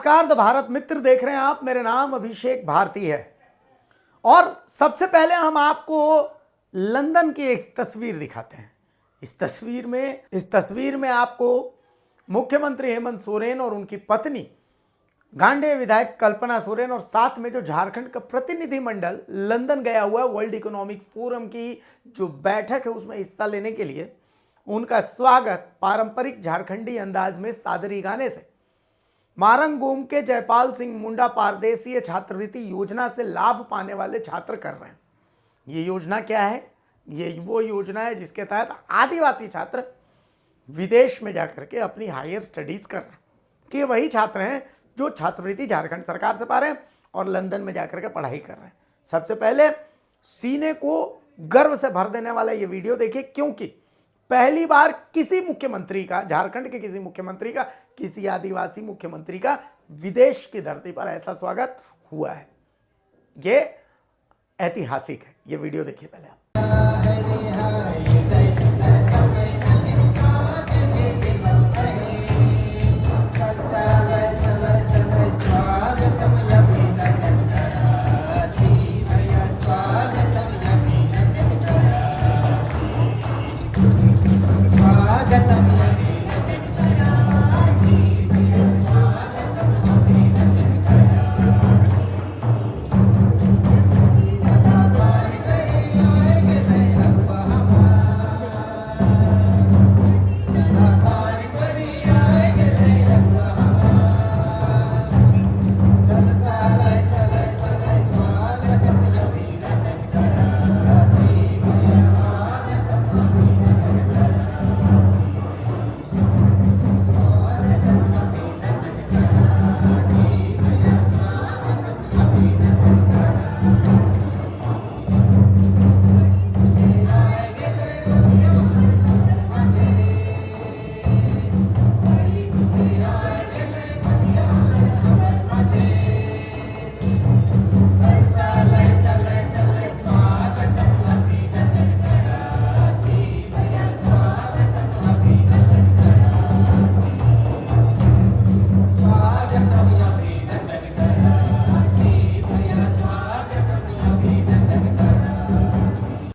नमस्कार, द भारत मित्र देख रहे हैं आप। मेरा नाम अभिषेक भारती है और सबसे पहले हम आपको लंदन की एक तस्वीर दिखाते हैं। इस तस्वीर में आपको मुख्यमंत्री हेमंत सोरेन और उनकी पत्नी गांडेय विधायक कल्पना सोरेन और साथ में जो झारखंड का प्रतिनिधिमंडल लंदन गया हुआ है वर्ल्ड इकोनॉमिक फोरम की जो बैठक है उसमें हिस्सा लेने के लिए, उनका स्वागत पारंपरिक झारखंडी अंदाज में सादरी गाने से मारंगोम के जयपाल सिंह मुंडा पारदेशीय छात्रवृत्ति योजना से लाभ पाने वाले छात्र कर रहे हैं। ये योजना क्या है? ये वो योजना है जिसके तहत आदिवासी छात्र विदेश में जाकर के अपनी हायर स्टडीज कर रहे हैं। कि ये वही छात्र हैं जो छात्रवृत्ति झारखंड सरकार से पा रहे हैं और लंदन में जाकर के पढ़ाई कर रहे हैं। सबसे पहले सीने को गर्व से भर देने वाला ये वीडियो देखिए, क्योंकि पहली बार किसी मुख्यमंत्री का, झारखंड के किसी मुख्यमंत्री का, किसी आदिवासी मुख्यमंत्री का विदेश की धरती पर ऐसा स्वागत हुआ है। ये ऐतिहासिक है। ये वीडियो देखिए पहले आप।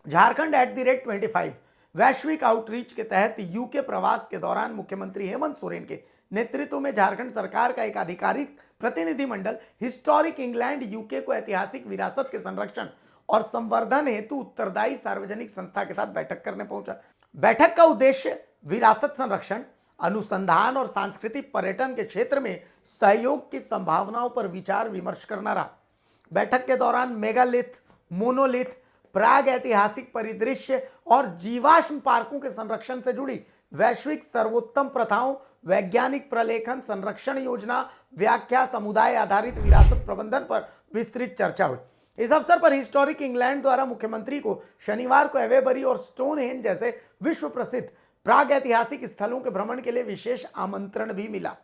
झारखंड @25 वैश्विक आउटरीच के तहत यूके प्रवास के दौरान मुख्यमंत्री हेमंत सोरेन के नेतृत्व में झारखंड सरकार का एक आधिकारिक प्रतिनिधिमंडल हिस्टोरिक इंग्लैंड यूके को ऐतिहासिक विरासत के संरक्षण और संवर्धन हेतु उत्तरदायी सार्वजनिक संस्था के साथ बैठक करने पहुंचा। बैठक का उद्देश्य विरासत संरक्षण, अनुसंधान और सांस्कृतिक पर्यटन के क्षेत्र में सहयोग की संभावनाओं पर विचार विमर्श करना रहा। बैठक के दौरान मेगालिथ, मोनोलिथ, प्राग ऐतिहासिक परिदृश्य और जीवाश्म पार्कों के संरक्षण से जुड़ी वैश्विक सर्वोत्तम प्रथाओं, वैज्ञानिक प्रलेखन, संरक्षण योजना, व्याख्या, समुदाय आधारित विरासत प्रबंधन पर विस्तृत चर्चा हुई। इस अवसर पर हिस्टोरिक इंग्लैंड द्वारा मुख्यमंत्री को शनिवार को एवेबरी और स्टोनहेंज जैसे विश्व प्रसिद्ध प्राग ऐतिहासिक स्थलों के भ्रमण के लिए विशेष आमंत्रण भी मिला।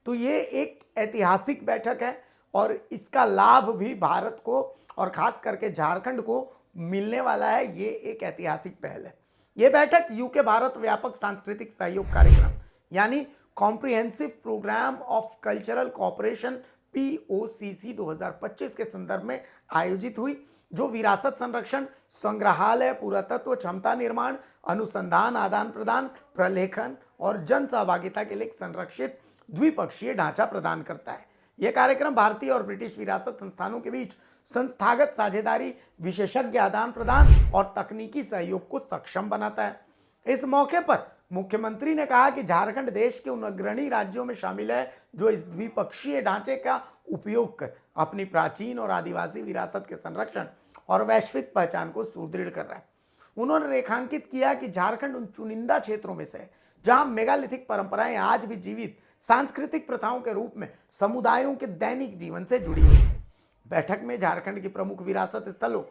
तो ये एक ऐतिहासिक बैठक है और इसका लाभ भी भारत को और खास करके झारखंड को मिलने वाला है। ये एक ऐतिहासिक पहल है। ये बैठक यूके भारत व्यापक सांस्कृतिक सहयोग कार्यक्रम यानी comprehensive programme of cultural cooperation POCC 2025 के संदर्भ में आयोजित हुई, जो विरासत संरक्षण, संग्रहालय, पुरातत्व, क्षमता निर्माण, अनुसंधान, आदान प्रदान, प्रलेखन और जन सहभागिता के लिए एक संरक्षित द्विपक्षीय ढांचा प्रदान करता है। यह कार्यक्रम भारतीय और ब्रिटिश विरासत संस्थानों के बीच संस्थागत साझेदारी, विशेषज्ञ आदान प्रदान और तकनीकी सहयोग को सक्षम बनाता है। इस मौके पर मुख्यमंत्री ने कहा कि झारखंड देश के उन अग्रणी राज्यों में शामिल है जो इस द्विपक्षीय ढांचे का उपयोग कर अपनी प्राचीन और आदिवासी विरासत के संरक्षण और वैश्विक पहचान को सुदृढ़ कर रहा है। उन्होंने रेखांकित किया कि झारखंड उन चुनिंदा क्षेत्रों में से है जहां मेगालिथिक परंपराएं आज भी जीवित सांस्कृतिक प्रथाओं के रूप में समुदायों के दैनिक जीवन से जुड़ी हुई है। बैठक में झारखंड की प्रमुख विरासत स्थलों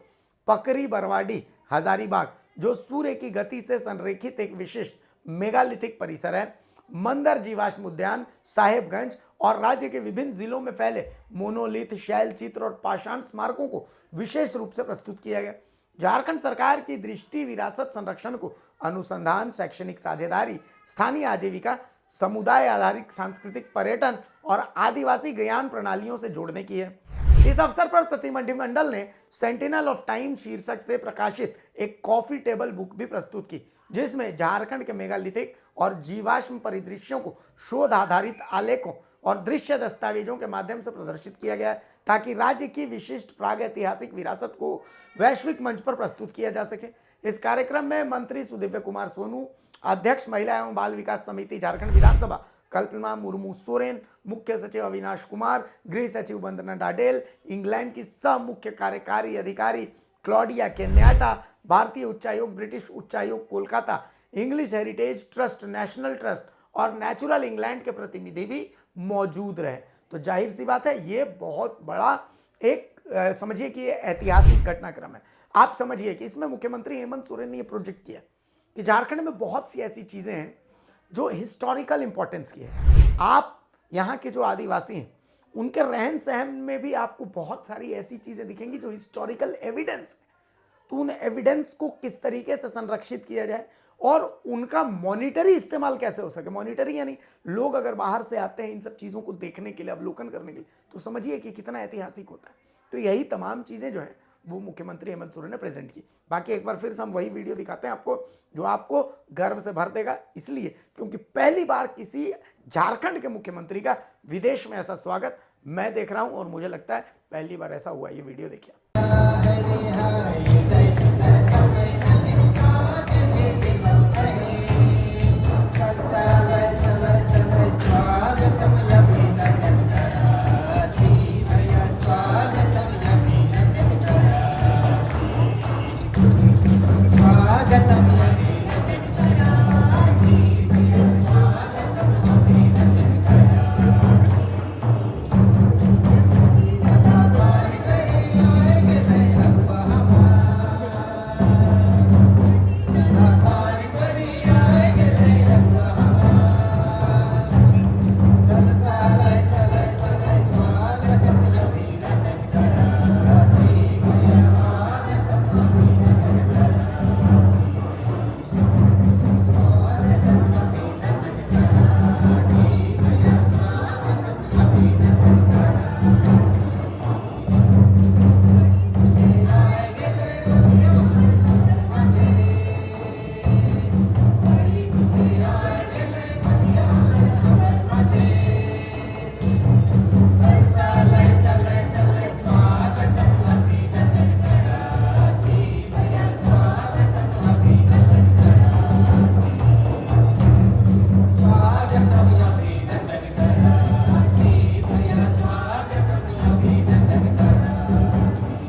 पकरी, बरवाडी, हजारीबाग, जो सूर्य की गति से संरेखित एक विशिष्ट मेगालिथिक परिसर है, मंदर जीवाश्म उद्यान, साहेबगंज और राज्य के विभिन्न जिलों में फैले मोनोलिथ, शैल चित्र और पाषाण स्मारकों को विशेष रूप से प्रस्तुत किया गया। झारखंड सरकार की दृष्टि विरासत संरक्षण को अनुसंधान, शैक्षणिक साझेदारी, स्थानीय आजीविका, समुदाय आधारित सांस्कृतिक पर्यटन और आदिवासी ज्ञान प्रणालियों से जोड़ने की है। इस अवसर पर प्रतिनिधिमंडल ने सेंटिनल ऑफ टाइम शीर्षक से प्रकाशित एक कॉफी टेबल बुक भी प्रस्तुत की, जिसमें झारखंड के मेगालिथिक और जीवाश्म परिदृश्यों को शोध आधारित आलेखों और दृश्य दस्तावेजों के माध्यम से प्रदर्शित किया गया है, ताकि राज्य की विशिष्ट प्रागैतिहासिक विरासत को वैश्विक मंच पर प्रस्तुत किया जा सके। इस कार्यक्रम में मंत्री सुदिव्य कुमार सोनू, अध्यक्ष महिला एवं बाल विकास समिति झारखंड विधानसभा कल्पना मुर्मू सोरेन, मुख्य सचिव अविनाश कुमार, गृह सचिव वंदना डाडेल, इंग्लैंड की सह मुख्य कार्यकारी अधिकारी क्लॉडिया केन्याटा, भारतीय उच्चायोग, ब्रिटिश उच्चायोग Kolkata, English heritage trust, national trust और नेचुरल इंग्लैंड के प्रतिनिधि भी मौजूद रहे। तो जाहिर सी बात है, ये बहुत बड़ा एक समझिए कि ये ऐतिहासिक घटनाक्रम है। आप समझिए कि इसमें मुख्यमंत्री हेमंत सोरेन ने ये प्रोजेक्ट किया कि झारखंड में बहुत सी ऐसी चीजें हैं जो हिस्टोरिकल इंपॉर्टेंस की है। आप यहाँ के जो आदिवासी हैं उनके रहन सहन में भी आपको बहुत सारी ऐसी चीजें दिखेंगी जो हिस्टोरिकल एविडेंस है। तो उन एविडेंस को किस तरीके से संरक्षित किया जाए और उनका मॉनिटरी इस्तेमाल कैसे हो सके। मॉनिटरी यानी लोग अगर बाहर से आते हैं इन सब चीज़ों को देखने के लिए, अवलोकन करने के लिए, तो समझिए कि कितना ऐतिहासिक होता है। तो यही तमाम चीज़ें जो हैं वो मुख्यमंत्री हेमंत सोरेन ने प्रेजेंट की। बाकी एक बार फिर से हम वही वीडियो दिखाते हैं आपको जो आपको गर्व से भर देगा, इसलिए क्योंकि पहली बार किसी झारखंड के मुख्यमंत्री का विदेश में ऐसा स्वागत मैं देख रहा हूं और मुझे लगता है पहली बार ऐसा हुआ। ये वीडियो देखिए।